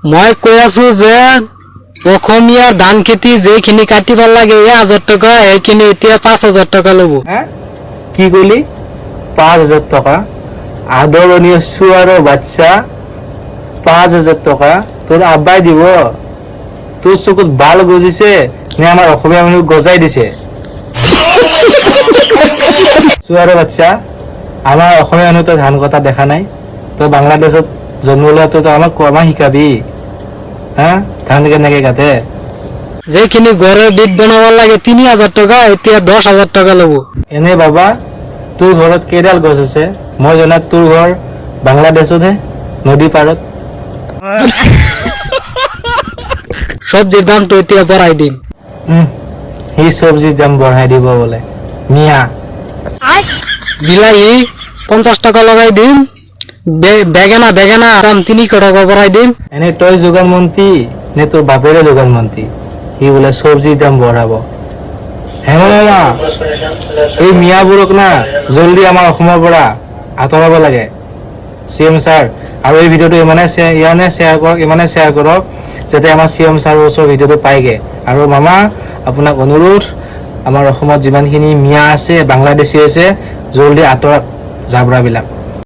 মই কৈ আছো যে অসমীয়াৰ ধান খেতি যেইখিনি কাটিব লাগে 1000 টকা সেইখিনি এতিয়া 5000 টকা ল'ব। কি কলি 5000 টকা? আদৰণীয় চুৱাৰৰ বাচ্চা 5000 টকা তোৰ আব্বাই দিব? তোৰ চকুত বাল গজিছে নে আমাৰ অসমীয়া মানুহ গজাই দিছে? চুৱাৰৰ বাচ্চা, আমাৰ অসমীয়া মানুহ তই ধান কটা দেখা নাই? তই বাংলাদেশত জন্ম লোৱা তই আমাক কমা শিকাবি হা ধান কেনেকে কাটে? যেইখিনি ঘৰৰ বিট বনাব লাগে 3000 টকা এতিয়া 10000 টকা ল'ব। এনে বাবা তোৰ ঘৰত কেইডাল গছ আছে? মই জনাত তোৰ ঘৰ বাংলাদেশতহে, নদী পাৰত। চব্জিৰ দামটো এতিয়া বঢ়াই দিম। সি চব্জিৰ দাম বঢ়াই দিব বোলে মিয়া। বিলাহী 50 টকা লগাই দিম। বেঙেনা দাম 300 টকা বঢ়াই দিম। এনে তই যোগান মন্ত্ৰী নে তোৰ বাপেৰে যোগান মন্ত্ৰী? সি বোলে চব্জিৰ দাম বঢ়াব। হেমা মামা, এই মিয়াবোৰক না জলদি আমাৰ অসমৰ পৰা আঁতৰাব লাগে। CM ছাৰ, আৰু এই ভিডিঅ'টো ইমানে শ্বেয়াৰ কৰক যাতে আমাৰ CM ছাৰৰ ওচৰৰ ভিডিঅ'টো পাইগে। আৰু মামা আপোনাক অনুৰোধ, আমাৰ অসমত যিমানখিনি মিয়া আছে বাংলাদেশী আছে জলদি আঁতৰাক জাবৰাবিলাক।